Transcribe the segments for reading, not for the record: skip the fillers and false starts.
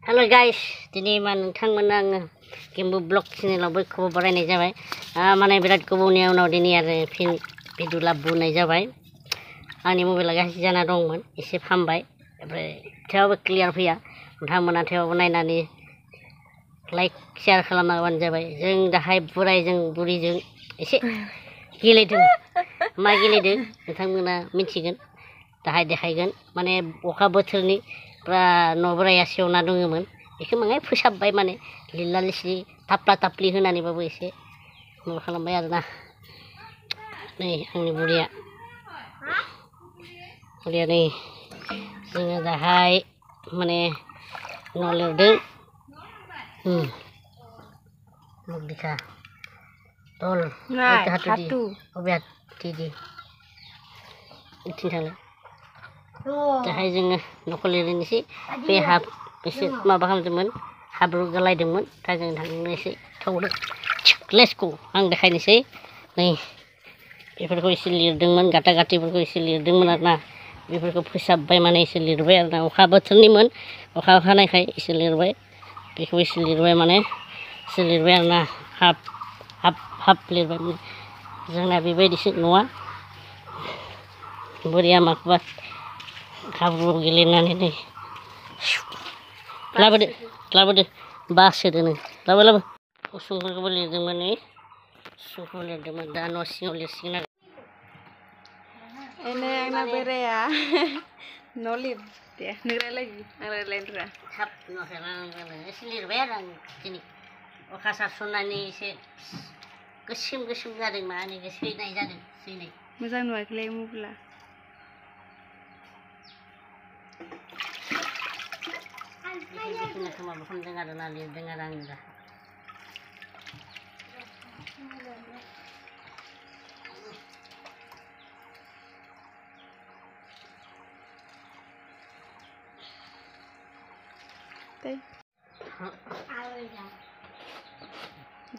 Hello guys, दिनै नोंथांमोन आङो गेम्बु ब्लग चेनेलाव बयखौबो बरायनाय जाबाय। माने बिराद गोबावनि उनाव दिनै आरो फिन भिडिअ लाबोनाय जाबाय। आंनि मबाइला गाज्रि जाना दंमोन, एसे फाहामबाय। ओमफ्राय थेवबो क्लियार फैया। नोंथांमोना थेवबो नायनानै लाइक शेयार खालामना होबानो जाबाय। जों दाहाय बोरायजों बुरिजों एसे गेलेदों। मा गेलेदों नोंथांमोना मिथिगोन, दाहाय देखायगोन। माने अखा बोथोरनि न' बोराया सेवना दङमोन, बेखौ माने फोसाबबाय, माने लिरला लिस्रि थाफ्ला थाफ्लि होनानैबाबो एसे माबा खालामबाय आरोना। नै आंनि बुरिया नै जोङो दाहाय माने न' लिरदों। बिखा दल हातु अबे हातु इथिं थांनो दाहाय जोङो न'खौ लिरनोसै। बे एसे माबा खालामदोंमोन, हाब्रु गालायदोंमोन। दा जों थांनो एसे थावदों। लेट्स गो, आं देखायनोसै। नै बेफोरखौ एसे लिरदोंमोन, गाथा गाथिफोरखौ एसे लिरदोंमोन आरोना। बेफोरखौ फोसाबबाय, माने एसे लिरबाय आरोना। अखा बोथोरनिमोन, अखा हानायखाय एसे लिरबाय। बेखौ एसे लिरबाय, माने एसे लिरबाय आरोना। हाफ लिरबाय। जोंना बेबायदिसो न'आ। बोरिया माखौबा हाब्रु गेलेनानै नै लाबोदो बासोदो नों। लाबो उसुंफोरखौबो लिरदोंमोन, नै उसुंखौ लिरदोंमोन। दा न' सिङाव लिरसिगोन आरो। एनै आंना बोराया न' लिरदे नों रायलायदि, आं रायलायनो रोङा। थाब न'खौ एसे लिरबाय आरो आं दिनै। अखा सारसननानै एसे गोसोम जादों, माने सैनाय जादों, सैनाय। मोजां नुवाखैलै मबाइला। बेखिनिखौ माबा खालामदों आरोना, लिरदों आरो आं दा।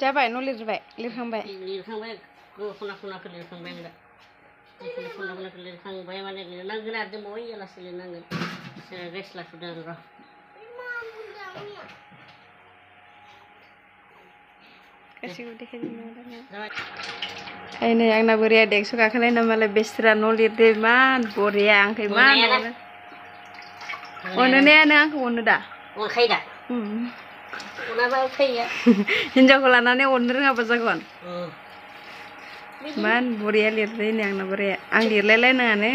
जाबाय, न' लिरबाय, लिरखांबाय। खना खनाखौ लिरखांबाय आं दा। खना खनाखौ लिरखांबाय, माने लिरनांगोन आरो दंबावो, एलासो लिरनांगोन। रेस्ट लाथ'दों र'। गासैखौबो देखायजोबनो नै आंना बोराया देक्स गाखोनाय मालाय बेस्रा न' लिरदो। इमान बरिया, आंखौ इमान अनो ने, नों आंखौ अनो दा? अनखायो दा? अनाबा फैया। हिनजावखौ लानानै अननो रोङाबा जागोन। इमान बरिया लिरदो नै आंना बोराया। आं लिरलायलायनाङानो।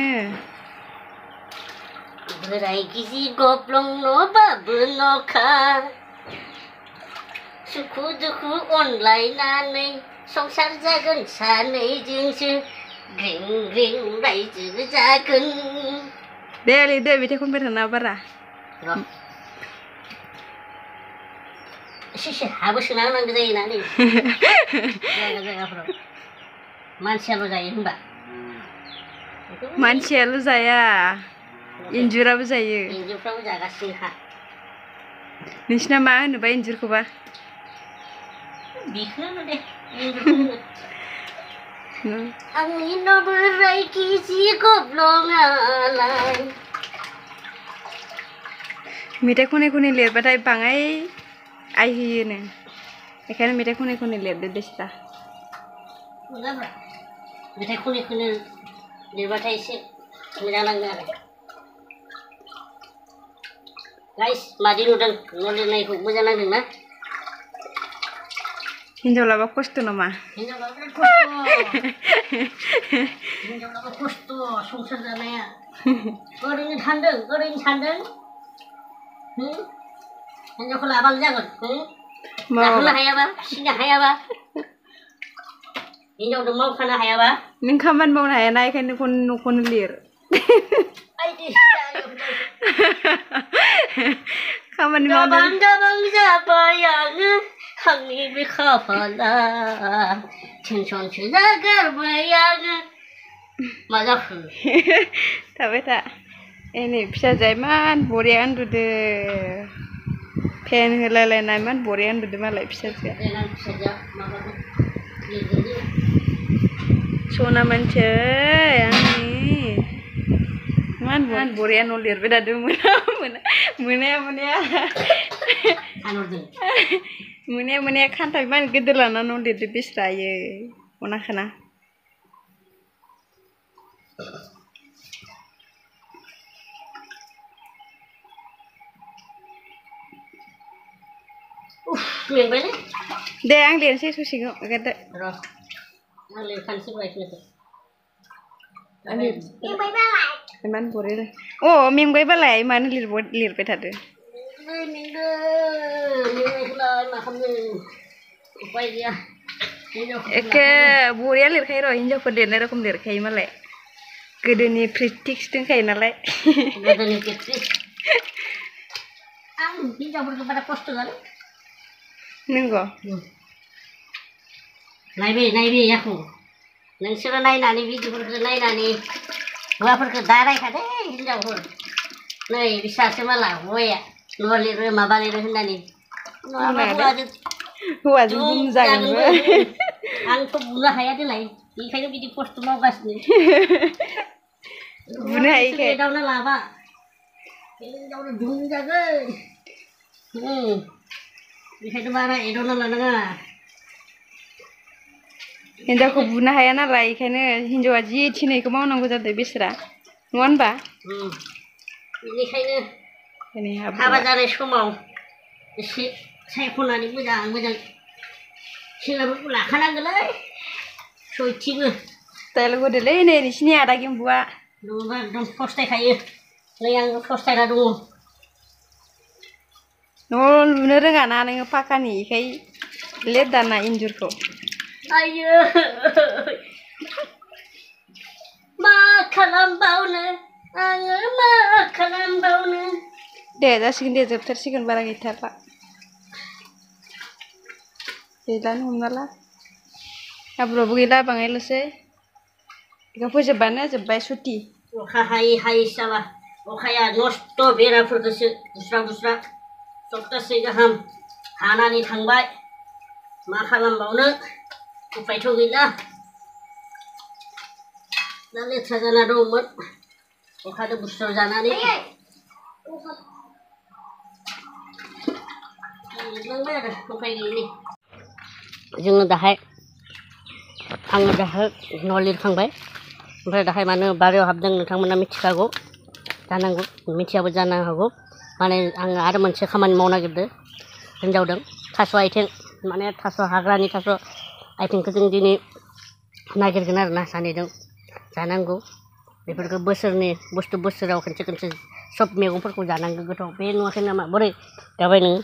बोराय गिजि गब्लं न'बाबो न'खा, सुखु दुखु अनलायनानै संसार जागोन सानैजोंसो, ग्रिं ग्रिं रायजो जागोन। दे लिरदो, मेथाइ खनबाय थाना बारा। एसे हाबो सोना होनांगौ जायोना नै जायगाफोराव। मानसियाल' जायो होनबा? मानसियाल' जाया, इन्जुराबो जायो। इन्जुरफ्राबो जागासिनोखा। नोंसिना मा होनोबा इन्जुरखौबा? बेखौनो दे, इन्जुरखौनो। आंनि न' बोराय गिजि गब्लङालाय। मेथाइ खनै खनै लिरबाथाय बाङाय आइ होयोनो, बेखायनो मेथाइ खनै खनै लिरदो देस्रा। मेथाइ खनै खनै लिरबाथाय एसे मोजां नाङो आरो। गाइस, मादि नुदों न' लिरनायखौ? मोजां नांदोंना? हिनजाव लाबा खस्थ' नामा? हिनजावलाबा खस्थ' संसार जानाया। ओरैनो सानदों हिनजावखौ लाबानो जागोन। जाहोनो हायाबा, फिसिनो हायाबा, हिनजावजों मावफानो हायाबा। नों खामानि मावनो हायाना, बेखायनो न'खौनो लिर। खामानि गाबां जाबाय आङो, आंनि बे खाफाला टेनसनसो जागारबाय आङो। मा जाखो? थाबाय था। नै फिसाजोआ इमान बरिया उन्दुदो, फेन होलायलायना इमान बरिया उन्दुदो मालाय फिसाजोआ। सना मानसि आंनि मा मान बरिया न' लिरबाय थादों मोनाया खान्थाइ मान गिदिर लाना न' लिरदो बेस्रायो अनाखोना मेंबायलै दे आं लिरनोसै ससेखौ ओगारदो र' आं लिरखानोसै बायखौनो इमान बरिया अ मेंबायबालाय मानो लिरबाय थादो मेंदोंलाय मा खालामनो उपाय गैया एखे बरिया लिरखायो र' हिनजावफोर लिरनाय रखम लिरखायो मालाय गोदोनि प्रेक्टिस दंखायो नालाय गोदोनि प्रेक्टिस आं हिनजावफोरखौ बारा खस्थ' जानो नंगौ नायबे याखौ नोंसोरो नायनानै भिडिअफोरखौ नायनानै हौवाफोरखौ दा रायखादे हिनजावफोर नै बिसासो माला हौवाया न' लिरो माबा लिरो होननानै नङाबा हौवाजों बुंजागोनबो आंथ' बुंनो हाया देलाय बेनिखायनो बिदि खस्थ' मावगासिनो बुंनो हायैखाय एदावना लाबा हिनजावनो बुंजागोन बेखायनो बारा एदावना लानाङा हिनजावखौ बुनो हाया नालाय बेखायनो हिनजावा जि थिननायखौ मावनांगौ जादों बेसरा नङा होनबा बेनिखायनो हाबा जानाय समाव एसे सायख'नानै मोजां सेंग्राफोरखौ लाखानांगोनलै सयथिबो स्टाइल होदोलै नै नोंसिनि आदा गेम्बुआ नङाबा एकदम फस्थायखायो नै आंबो फस्थायना दङ न' लुनो रोङाना नोङो पाकानि इखाय लेट दाना इन्जुरखौ आयो मा खालामबावनो आङो मा खालामबावनो दे जासिगोन दे जोबथारसिगोन बारा गैथारला गैलानो हमना ला हाब्रुआबो गैला बाङायल'सै बेखौ फोजोबबानो जोब्बाय सुटि अखा हायै जाला अखाया नस्थ' बेराफोरखौसो बुस्रा सप्तासे गाहाम हानानै थांबाय मा खालामबावनो उपायथ' गैला दा लेथ्रा जाना दंमोन अखाजों बुस्राव जानानै लिरलांबाय आरो उपाय गैयिनि आङो दाहाय न' लिरखांबाय ओमफ्राय दाहाय मानो बारियाव हाबदों नोंथांमोना मिथिखागौ जानांगौ मिथियाबो जानो हागौ माने आङो आरो मोनसे खामानि मावनो नागिरदों हिनजावदों थास' आथिं माने थास' हाग्रानि थास' आथिंखौ जों दिनै नागिरगोन आरोना सानैजों जानांगौ बेफोरखौ बोसोरनि बुस्थु बोसोराव खनसे सब मैगंफोरखौ जानांगौ गोथाव बे नुवाखै नामा बोरै जाबाय नोङो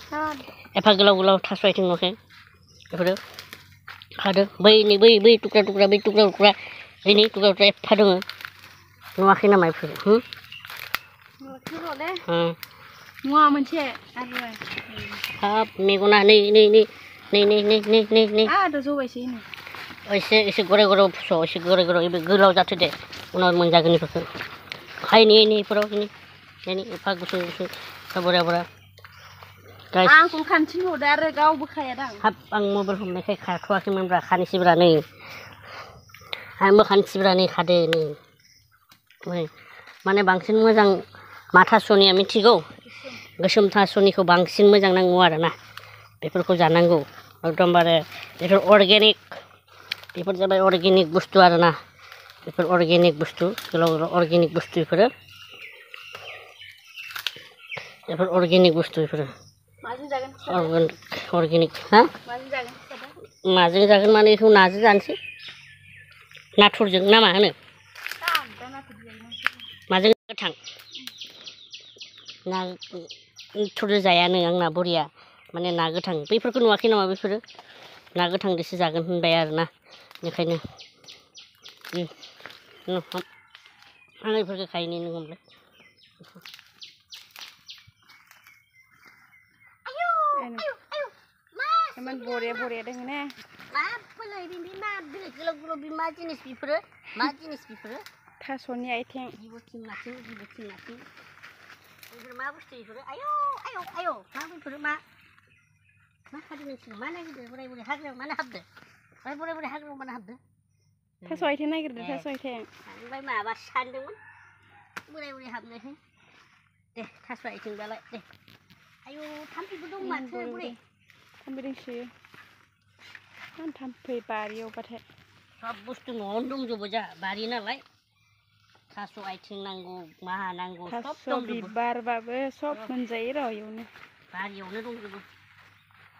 एफा गोलाव थास' आथिं नुवाखै बेफोरो खादो बै टुक्रा बैनि टुक्रा एफा दङ नुवाखै नामा बेफोरो मुवा मोनसे हाब मेगना नै जबायसै एसे गराय फुस' एसे गराय बे गोलाव जाथो दे उनाव मोनजागोन बेफोरखौ हाय नैफोराव एफा गुसुं बरा आंखौ खानथिन हरदो आरो गावबो खायादां हाब आं मबाइल हमनायखाय खाथ'वाखैमोनब्रा खानोसैब्रा नै आंबो खानोसैब्रा नै खादो नै माने बांसिन मोजां मा थास'निया मिथिगौ गोसोम थास'निखौ बांसिन मोजां नांगौ आरोना बेफोरखौ जानांगौ एकदमबारे बेफोर अर्गेनिक बेफोर जाबाय अर्गेनिक बुस्थु आरोना बेफोर अर्गेनिक बुस्थु गोलाव अर्गेनिक बुस्थु बेफोर अर्गेनिक बुस्थु बेफोरो अर्गेनिक हा माजों जागोन माने बेखौ नाजों जानोसै नाथुरजों ना मा होनो माजों गोथां नाथुरजों जायानो आंना बुरिया माने ना गोथां बैफोरखौ नुवाखै नामा बेफोरो ना गोथांजोंसो जागोन होनबाय आरोना बेनिखायनो आं बेफोरखौ खायनो नङामोनलाय इमान बरिया दङ ने मा बोलाय बिनि मा बिलाइ गोलाव बे मा जिनिस बेफोरो थास'नि आथिं जिबथिं माथिं बेफोर मा बुस्थु बेफोरो आयौ मा बेफोरो मा खादों नोंसोर मा नागिरदों बोराय हाग्रायाव मानो हाबदो बोराय हाग्रायाव मानो हाबदो थास' आथिं नागिरदो थास' आथिं ओमफ्राय माबा सानदोंमोन बोराय बुरै हाबनोसै दे थास' आथिंबालाय दे आयौ थाम्फैबो दं माथो बुरै थाम्फै दोंसोयो थाम्फै बारियावबाथाय सब बुस्थु न'आवनो दंजोबो जा बारि नालाय थास' आथिं नांगौ मा नांगौ सब थास' दंजोबो बिबारबाबो सब मोनजायो र' इयावनो बारियावनो दंजोबो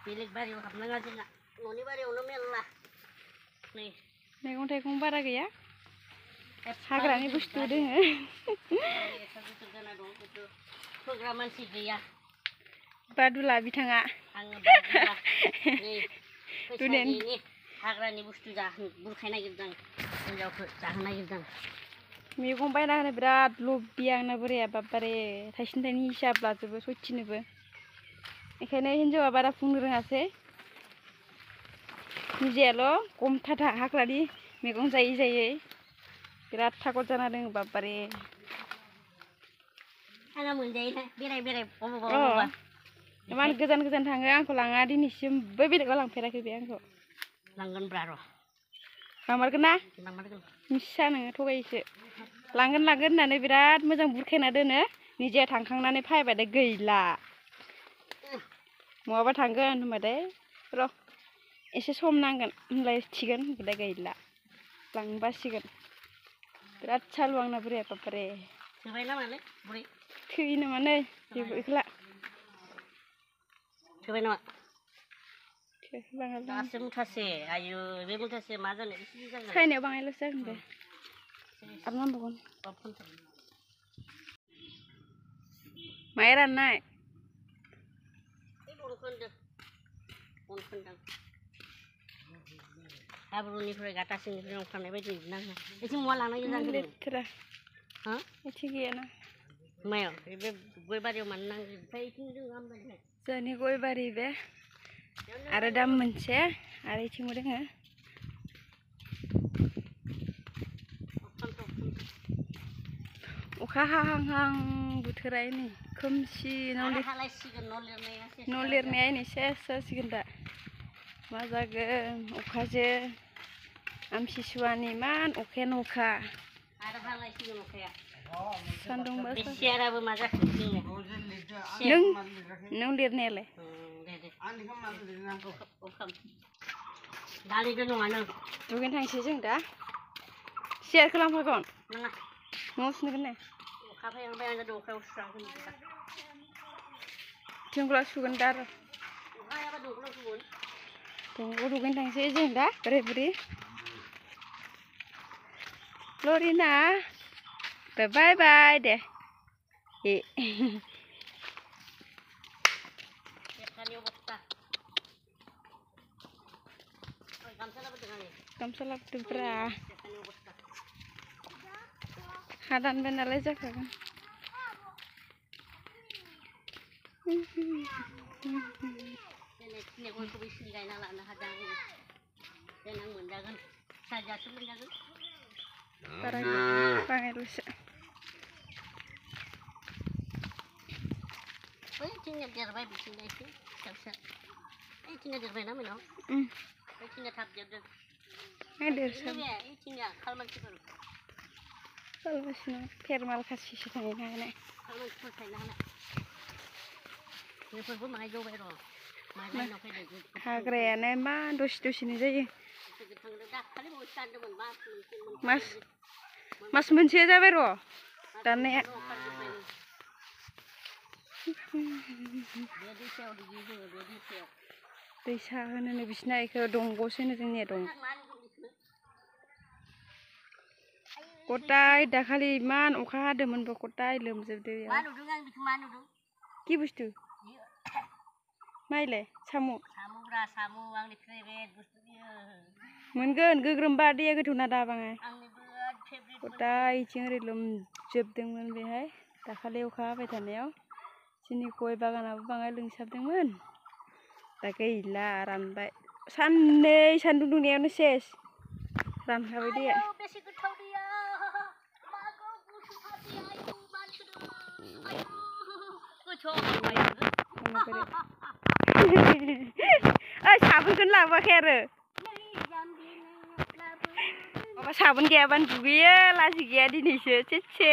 बेलेग बारियाव हाबनाङा जोंना न'नि बारियावनो मेरला नै मैगं थाइगं बारा गैया हाग्रानि बुस्थु दोङो फोग्रा मानसि गैया बादुला बिथाङा आङो बादुला नै फैसानि हाग्रानि बुस्थु बुरखाय नागिरदों हिनजावखौ जाहोनो नागिरदों मैगं बायना होनो बिराद लबि आंना बोराया बाबारे थाइसे थाइनै हिसाब लाजोबो सयथिनोबो बेखायनो हिनजावा बारा बुंनो रोङासै निजेयाल' गमथाथा हाग्रानि मैगं जायै जायै बिराद थागद जाना दङ बाबारे आंहा मोनजायोना बेराय बबावबा इमान गोजान गोजान थाङो आंखौ लाङा दिनैसिमबो बेलेगाव लांफेराखै बे आंखौ लांगोन ब्रा र' लांमारगोन ना मिसा नोङो थगायोसो लांगोन होननानै बिराद मोजां बुरखायना दोनो निजेया थांखांनानै फैबाथाय गैला महाबा थांगोन होनबाथाय र' एसे सम नांगोन होनलायथिगोन होनबाथाय गैला लांबासिगोन बिराद सालु आंना बोराया बाबारे थोबाय नामालै बुरै थोयो नामा नै बेखौला थोबाय नामा बाङाल दासो मुथासे आयु बे मुथासे मा जानो एसे जागोन सायनायाव बाङायल'सो जागोन दे आबनांबावगोन माया राननाय हाब्रुनिफ्राय गाथासिंनिफ्राय ओंखारनाय बायदि नाङो एसे मुवा लांनाय जागोन लेथ्रा हा एसे गैयाना मायाव बे गय बारियाव मानो नांगौ ओमफ्राय इथिं जों आमदानि जोंनि गय बारि बे आरो दाम मोनसे आरो इथिंबो दोङो अखा हाहां बोथोरा नै खोमसि न' लिरनाया नै सेस जासिगोन दा मा जागोन अखाजों आमथिसुवानि इमान अखायानो अखा सान्दुंबा सियाराबो मा जाखो नों लिरनायालाय दालिबो नङा नों दुगैनो थांसै जों दा सियारखौ लांफागोन नाङा न'आव सुनगोन ने अखा फैहांबाय आं दा अखायाव सुस्रांगोन थिंख्ला सुगोन दा आरो अखा हायाबा दंखलाव सुगोन दंग'आव दुगैनो थांसै जों दा बोराय बुरि लरिना बाय बाय दे गामसा लाबोदोब्रा हा दानबाय नालाय जाखागोन गयखौबो इसे गायना लानो हादों देनां मोनजागोन फिसाजोआसो मोनजागोन बाङायल'सो बैथिंनिया देरबाय बिथिंना एसे फिसा फिसा बैथिंनिया देरबायना मोनाव बैथिंनिया थाब देरदों बैथिंनिया खालमानसिफोर फेरमाल खासिसो थाहैनो हानाय खालमानसिफोर थाहैनो हानाय बेफोरबो माहाय जौबाय र' हाग्रायानो मा दसेनो जायो मास मोनसे जाबाय र' दाननाया दैसा होनो बिसिना इखौ दंग'सो होनो जोंनिया दं गथाय दाखालि इमान अखा हादोंमोनबो गथाय लोमजोबदो कि बुस्थु माइलाय साम' मोनगोन गोग्रोमबा दैया गोथौना दा बाङाय गथाय इथिं ओरै लोमजोबदोंमोन बेहाय दाखालि अखा हाबाय थानायाव जोंनि गय बागानाबो बाङाय लोमसाबदोंमोन दा गैला रानबाय साननै सान्दुं दुंनायावनो सेस रानखाबाय दैया ओइ साबोनखौनो लाबोआखै आरो माबा साबोन गैयाबानो दुगैयो लाजि गैया दिनैसो सेसे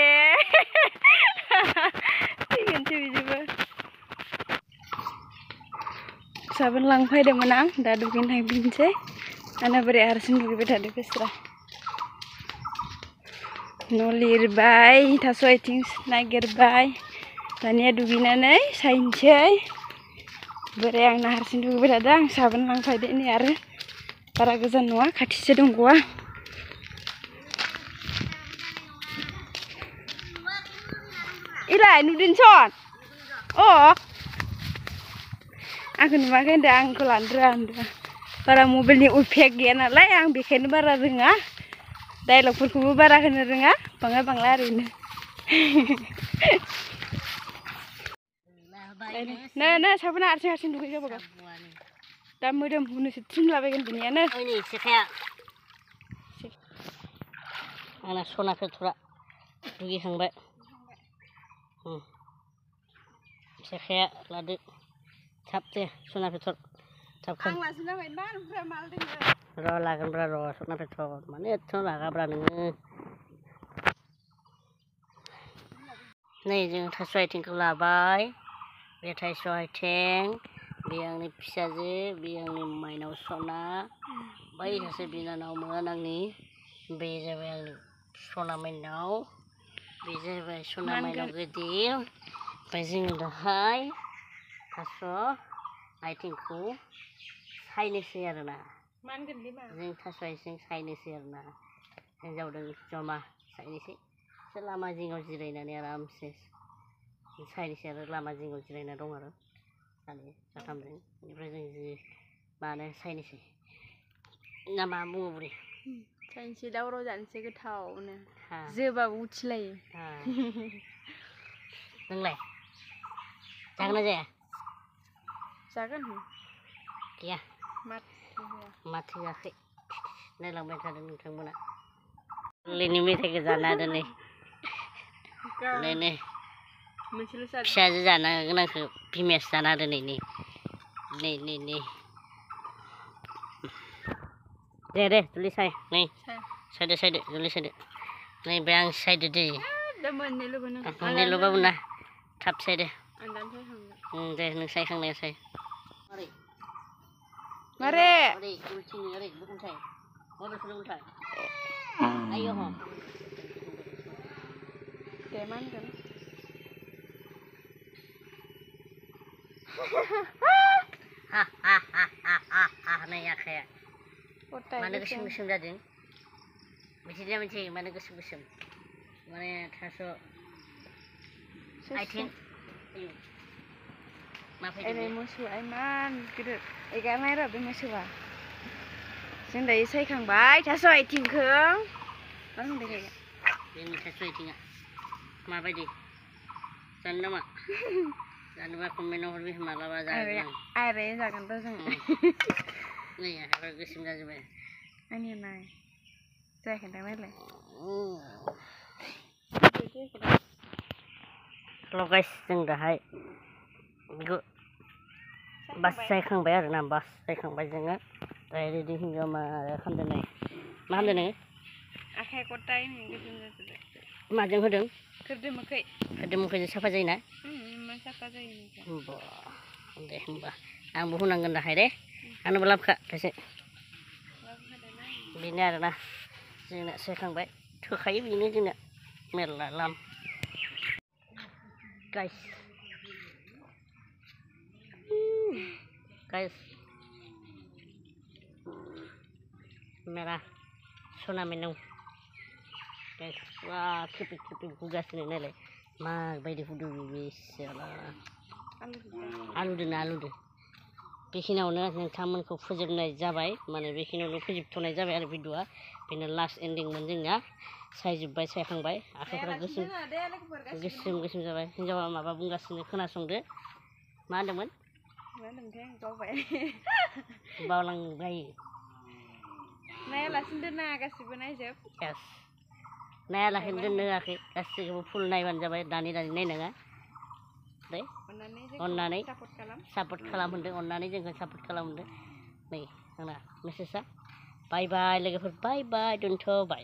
फैगोनसो बिदिबो साबोन लांफैदोंमोन आं दा दुगैनो थांफिनसै आंना बोरै हारसिं दुगैबाय थादों बेस्रा न' लिरबाय थास' आथिं नागिरबाय दानिया दुगैनानै सायनोसै बोरै आंना हारसिं दुगैबाय थादों आं साबोन लांफैदो नै आरो बारा गोजान नङा खाथिसो दंग'आ इलाय नुदोंसन अ आंखौ नुवाखै होनदों आंखौ लानो रोङा होनदों बारा मबाइलनि इफेक्ट गैया नालाय आं बेखायनो बारा रोङा डायलगफोरखौबो बारा होनो रोङा बाङाय बांला ओरैनो नो साबोना हारसिं हारसिं दुगै जाबाय दा मोदोम हुनोसो थिनलाबायगोन बिनियानो सेखाया आंना सना पेट्रला दुगैखांबाय सेखाया लादो थाब दे सना पेट्रल थाब खां र' लागोनब्रा र' सना पेट्रल माने एथ' लागाब्रा नोङो नै जों थास' आथिंखौ लाबाय बे थास' आथिं बे आंनि फिसाजो बे आंनि माइनाव सना बै सासे बिनानावमोन आंनि बे जाबाय आंनि सना माइनाव बे जाबाय सना माइनाव गिदिर ओमफ्राय जोङो दाहाय थास' आथिंखौ सायनोसै आरोना जों थास' आथिं सायनोसै आरोना हिन्जावजों जमा सायनोसै एसे लामा जिङाव जिरायनानै आरामसे सायनोसै आरो लामा जिङाव जिरायना दं आरो सानै साथामजों बेनिफ्राय जों जि मानो सायनोसै ना मा बुङो बुरि सायनोसै दावराव जानोसै गोथावनो जोबाबो उथिलायो नोंलाय जागोन ना जाया जागोन गैया माथो जायाखै नायलांबाय थादों नोंथांमोना गोरलैनि मेथाइखौ जाना होदो नै फिसाजो जाना गोनांखौ बिमायासो जाना होदो नै दे जुलि साय नै सायदो जुलि सायदो नै बे आं सायदो दै मोननैल'बाबो ना थाब सायदो दे नों सायखांनाया साय मारे ओरै बुकुनसाय मबाइलखौनो उल्थाय आयो ह दे मा होनगोन नै आखाया मानो गोसोम गोसोम जादों मिथिदों मिथियो मानो गोसोम गोसोम माने थास' आथिं ओरै मोसौआ इमान गिदिर एगारनाय र' बे मोसौआ जों दायो सायखांबाय थास' आथिंखौ मा होनदों बेनि थास' आथिङा माबायदि जानो नामा जानोबा कमेन्टआव हरबि मालाबा जागोन आरे जागोन र' जों नै आखाइफ्रा गोसोम जाजोब्बाय आंनिया नाय जायाखैदां नायलाय लगायस जों दाहाय बास सायखांबाय आरोना बास सायखांबाय जोङो दायो रेडि हिन्जाव मा खालामदों नै मा खालामदों नोङो आखाइ गथाय गोसोम जाजोब्बाय माजों होदों खोरदोमोखैजों साफा जायोना साफा जायो दे होमबा आंबो होनांगोन दाहाय दे आंनोबो लाबोखा खायसे बेनो आरोना जोंना सायखांबाय थोखायो बेनो जोंना मेरला लाम गाइस मेरा सना माइनाव गाइस वा खेपिक हुगासिनो नायलाय माबायदि हुदों बेसेरा आलुदो बेखिनियावनो नोंथांमोनखौ फोजोबनाय जाबाय माने बेखिनियावनो फोजोबथ'नाय जाबाय आरो भिडिअआ बेनो लास्ट एन्डिंमोन जोंना सायजोब्बाय सायखांबाय आखाइफ्रा गोसोम जाबाय हिन्जावा माबा बुंगासिनो खोनासंदो मा होनदोंमोन बावलांबाय नायालासिनो दोना गासिबो नायजोब नायालासिनो दोननो होआखै गासैखौबो फुल नायबानो जाबाय दानि नायनाङा दे अननानै सापर्ट खालामहोदो अननानै जोंखौ सापर्ट खालामहोदो नै आंना मेसेजआ बाय बाय लोगोफोर बाय बाय दोनथ'बाय